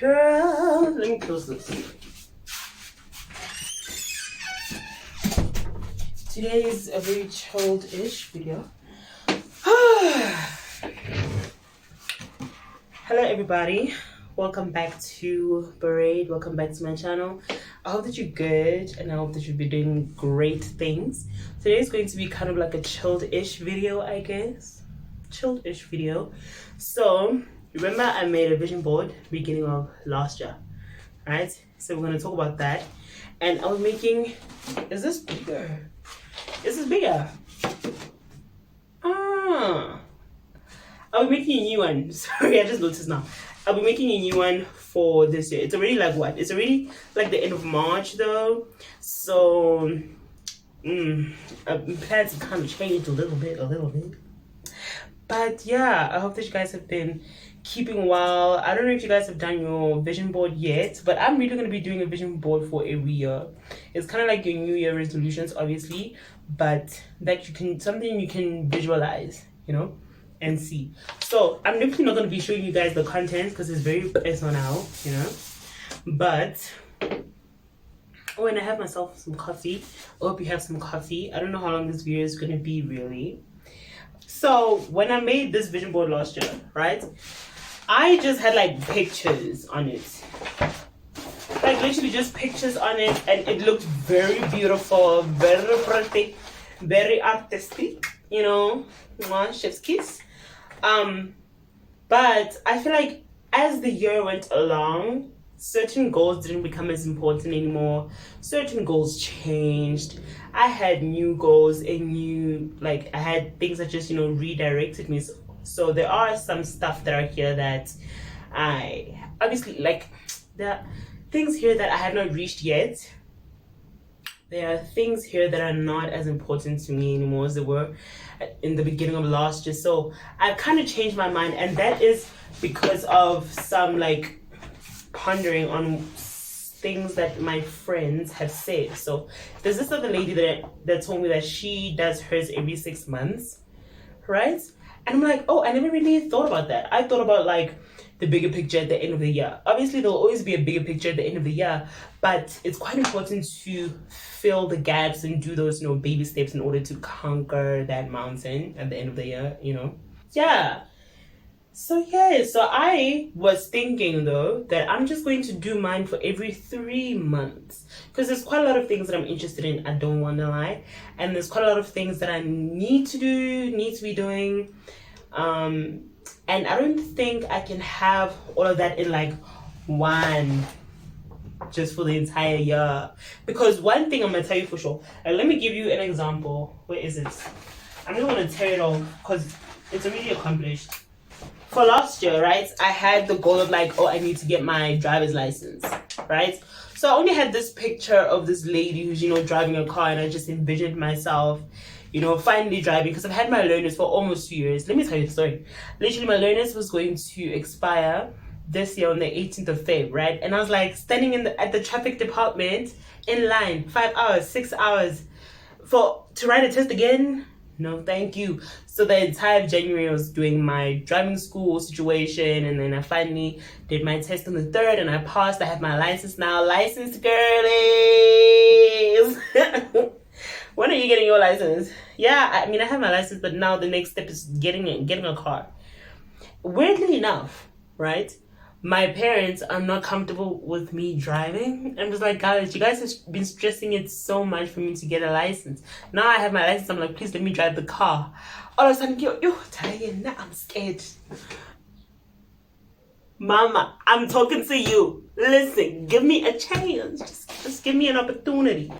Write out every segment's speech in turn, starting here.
child. Let me close this. Today is a very chilled-ish video. Hello everybody, welcome back to Berade, welcome back to my channel. I hope that you're good and I hope that you'll be doing great things. Today is going to be kind of like a chilled-ish video, I guess. Chilled-ish video. So remember I made a vision board beginning of last year, right? So we're going to talk about that. And I was making, is this bigger? Is this bigger? I'll be making a new one. Sorry, I just noticed now. I'll be making a new one for this year. It's already like what? It's already like the end of March though. So plans have kind of changed a little bit. But yeah, I hope that you guys have been keeping well. I don't know if you guys have done your vision board yet, but I'm really going to be doing a vision board for every year. It's kind of like your New Year resolutions, obviously, but that you can, something you can visualize, you know, and see. So I'm definitely not going to be showing you guys the content because it's very personal, you know. But when I have myself some coffee, I hope you have some coffee. I don't know how long this video is going to be really. So when I made this vision board last year, right, I just had like pictures on it, like literally just pictures on it, and it looked very beautiful, very pretty, very artistic, you know, chef's kiss. But I feel like as the year went along, certain goals didn't become as important anymore. Certain goals changed. I had new goals and new, like, I had things that just, you know, redirected me. So there are some stuff that are here that I obviously, like, there are things here that I have not reached yet. There are things here that are not as important to me anymore as they were in the beginning of last year. So I've kind of changed my mind, and that is because of some like pondering on things that my friends have said. So there's this other lady that told me that she does hers every 6 months, right? And I'm like, oh, I never really thought about that. I thought about like the bigger picture at the end of the year. Obviously, there'll always be a bigger picture at the end of the year, but it's quite important to fill the gaps and do those, you know, baby steps in order to conquer that mountain at the end of the year, you know? Yeah. So yeah, so I was thinking though that I'm just going to do mine for every 3 months because there's quite a lot of things that I'm interested in, I don't want to lie, and there's quite a lot of things that I need to be doing, and I don't think I can have all of that in like one just for the entire year, because one thing I'm gonna tell you for sure, and let me give you an example. Where is it? I'm just gonna tear it off because it's already accomplished. For last year, right, I had the goal of like, oh, I need to get my driver's license, right? So I only had this picture of this lady who's, you know, driving a car, and I just envisioned myself, you know, finally driving, because I've had my learners for almost 2 years. Let me tell you the story. Literally, my learners was going to expire this year on the 18th of Feb, right? And I was like standing at the traffic department in line, 5 hours, 6 hours to write a test again. No, thank you. So the entire January I was doing my driving school situation, and then I finally did my test on the 3rd and I passed. I have my license now. Licensed girlies. When are you getting your license? Yeah, I mean, I have my license, but now the next step is getting a car. Weirdly enough, right? My parents are not comfortable with me driving. I'm just like, guys, you guys have been stressing it so much for me to get a license. Now I have my license, I'm like, please let me drive the car. All of a sudden, yo, now I'm scared. Mama, I'm talking to you. Listen, give me a chance. Just give me an opportunity.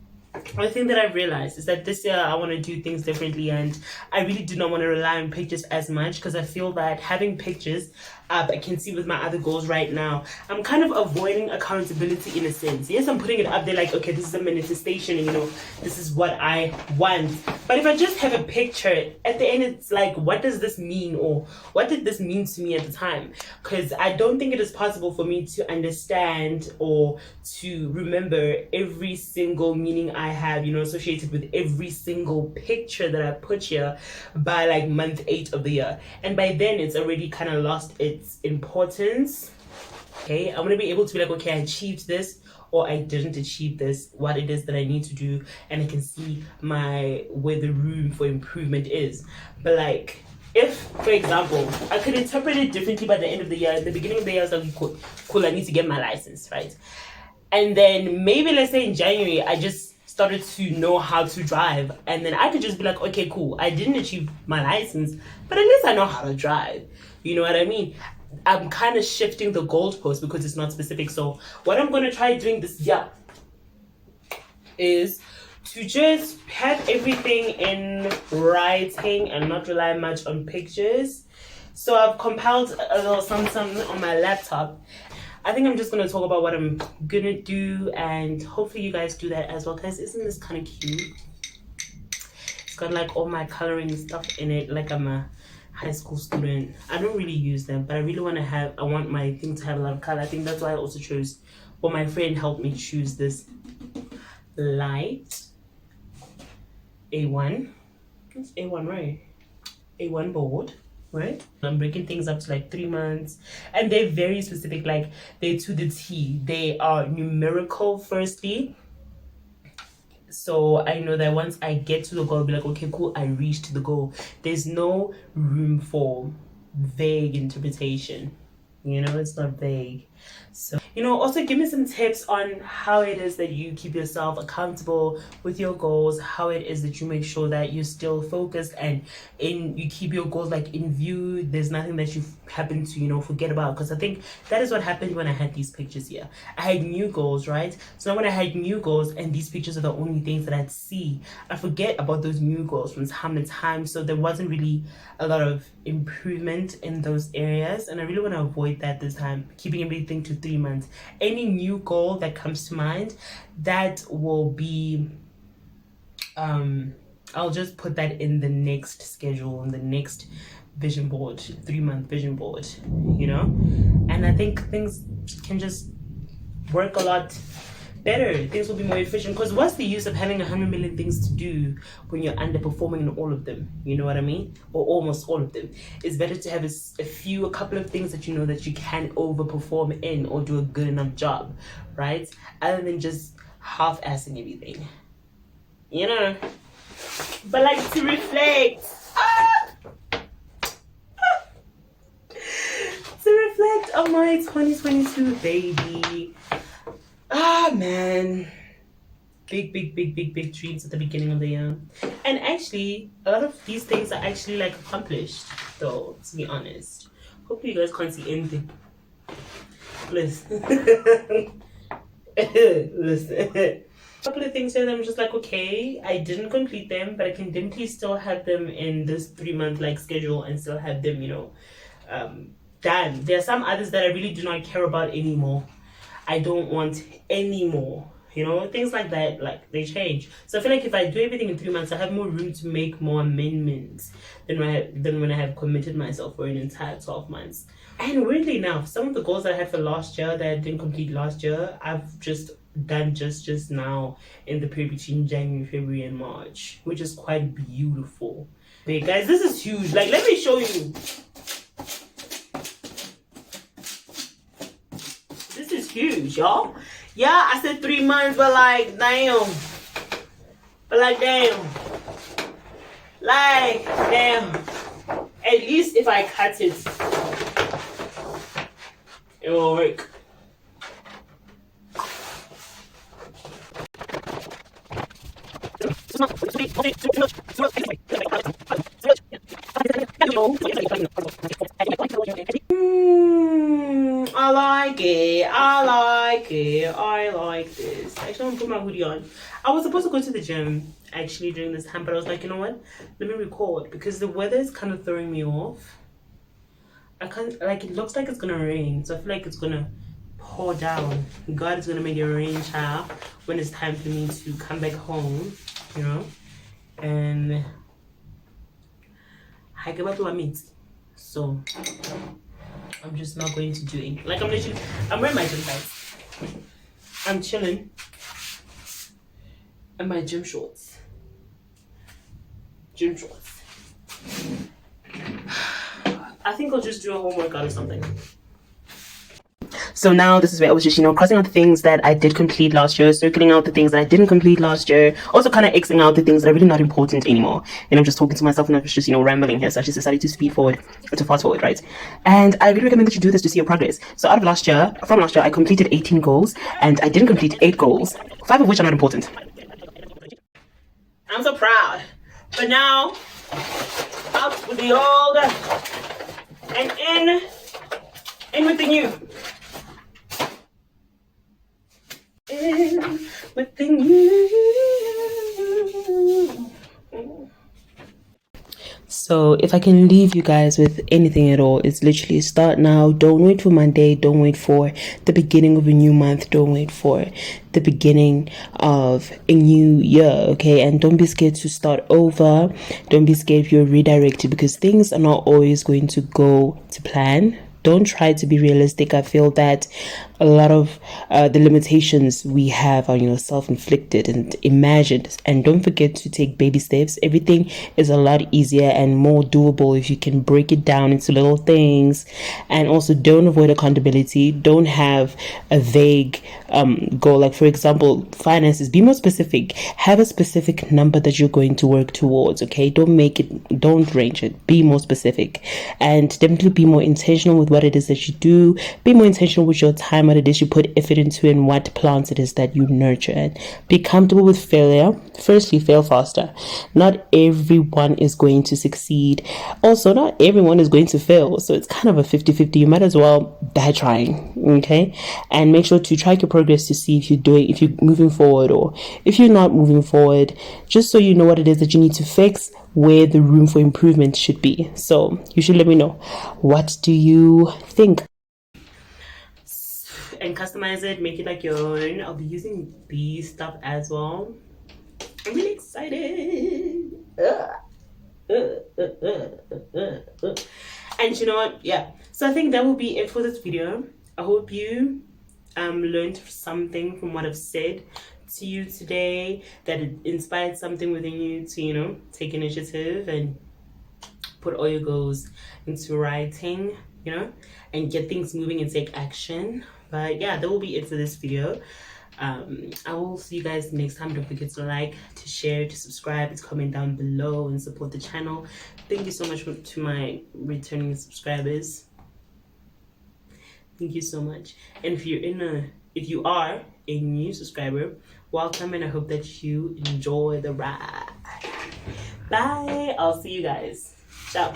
One thing that I've realized is that this year I want to do things differently, and I really do not want to rely on pictures as much, because I feel that having pictures up, I can see with my other goals right now, I'm kind of avoiding accountability in a sense. Yes, I'm putting it up there like, okay, this is a manifestation, and you know, this is what I want. But if I just have a picture, at the end it's like, what does this mean, or what did this mean to me at the time? Because I don't think it is possible for me to understand or to remember every single meaning I have, you know, associated with every single picture that I put here by like month 8 of the year. And by then it's already kind of lost its importance. Okay, I want to be able to be like, okay, I achieved this or I didn't achieve this, what it is that I need to do, and I can see where the room for improvement is. But like, if, for example, I could interpret it differently by the end of the year. At the beginning of the year, I was like, cool, I need to get my license, right? And then maybe let's say in January, I just started to know how to drive, and then I could just be like, okay, cool, I didn't achieve my license, but at least I know how to drive. You know what I mean? I'm kind of shifting the goalpost because it's not specific. So what I'm going to try doing this year is to just have everything in writing and not rely much on pictures. So I've compiled a little something on my laptop. I think I'm just going to talk about what I'm going to do, and hopefully you guys do that as well, guys. Isn't this kind of cute? It's got like all my coloring stuff in it, like I'm a high school student. I don't really use them, but I really I want my thing to have a lot of color. I think that's why I also chose, well, my friend helped me choose this light A1. It's A1, right? A1 board, right? I'm breaking things up to like 3 months, and they're very specific, like they're to the T. They are numerical, firstly. So I know that once I get to the goal, I'll be like, okay, cool, I reached the goal. There's no room for vague interpretation. You know, it's not vague. So, you know, also give me some tips on how it is that you keep yourself accountable with your goals, how it is that you make sure that you're still focused and you keep your goals like in view. There's nothing that you happen to, you know, forget about. Because I think that is what happened when I had these pictures here. I had new goals, right? So now when I had new goals and these pictures are the only things that I'd see, I forget about those new goals from time to time. So there wasn't really a lot of improvement in those areas, and I really want to avoid that this time, keeping everything to 3 months. Any new goal that comes to mind, that will be I'll just put that in the next schedule, in the next vision board, 3-month vision board, you know. And I think things can just work a lot better. Things will be more efficient, because what's the use of having 100 million things to do when you're underperforming in all of them? You know what I mean? Or almost all of them. It's better to have a couple of things that you know that you can overperform in or do a good enough job, right? Other than just half-assing everything, you know. But like, to reflect, to reflect on my 2022 baby. Man, big dreams at the beginning of the year. And actually, a lot of these things are actually like accomplished, though, to be honest. Hopefully you guys can't see anything. Listen. Listen. A couple of things here that I'm just like, okay, I didn't complete them, but I can definitely still have them in this 3-month like schedule and still have them, you know, done. There are some others that I really do not care about anymore. I don't want any more, you know, things like that. Like, they change. So I feel like if I do everything in 3 months, I have more room to make more amendments than when I have committed myself for an entire 12 months. And weirdly enough, some of the goals I had for last year that I didn't complete last year, I've just done just now in the period between January, February, and March, which is quite beautiful. Okay, guys, this is huge. Like, let me show you. This is huge, y'all. Yeah, I said 3 months, but like, damn. But like, damn. Like, damn. At least if I cut it, it will work. I like it. I like it. I like this. Actually, I'm gonna put my hoodie on. I was supposed to go to the gym actually during this time, but I was like, you know what? Let me record, because the weather is kind of throwing me off. I can't, like, it looks like it's gonna rain, so I feel like it's gonna pour down. God is gonna make it rain, child, when it's time for me to come back home, you know, and I give up to my meat. So I'm just not going to do it. Like, I'm wearing my gym tights. I'm chilling in my gym shorts. Gym shorts. I think I'll just do a home workout or something. So now this is where I was just, crossing out the things that I did complete last year, circling out the things that I didn't complete last year, also kind of Xing out the things that are really not important anymore. And I'm just talking to myself and I was just, rambling here. So I just decided to speed forward, or to fast forward, right? And I really recommend that you do this to see your progress. So from last year, I completed 18 goals and I didn't complete 8 goals, 5 of which are not important. I'm so proud. But now, out with the old and in with the new. In with the new. So if I can leave you guys with anything at all, it's literally start now. Don't wait for Monday. Don't wait for the beginning of a new month. Don't wait for the beginning of a new year, okay? And don't be scared to start over. Don't be scared if you're redirected, because things are not always going to go to plan. Don't try to be realistic. I feel that a lot of the limitations we have are, self-inflicted and imagined. And don't forget to take baby steps. Everything is a lot easier and more doable if you can break it down into little things. And also, don't avoid accountability. Don't have a vague goal. Like, for example, finances. Be more specific. Have a specific number that you're going to work towards, okay? Don't range it. Be more specific. And definitely be more intentional with what it is that you do. Be more intentional with your time, what it is you put effort into, and what plants it is that you nurture. And be comfortable with failure. Firstly, fail faster. Not everyone is going to succeed. Also, not everyone is going to fail. So it's kind of a 50-50. You might as well die trying, okay? And make sure to track your progress to see if you're moving forward, or if you're not moving forward, just so you know what it is that you need to fix, where the room for improvement should be. So you should let me know, what do you think? And customize it, make it like your own. I'll be using these stuff as well. I'm really excited. And you know what? Yeah. So I think that will be it for this video. I hope you learned something from what I've said to you today, that it inspired something within you to, take initiative and put all your goals into writing, and get things moving and take action. But yeah, that will be it for this video. I will see you guys next time. Don't forget to like, to share, to subscribe, to comment down below and support the channel. Thank you so much to my returning subscribers. Thank you so much. And if you are a new subscriber, welcome, and I hope that you enjoy the ride. Bye. I'll see you guys. Ciao.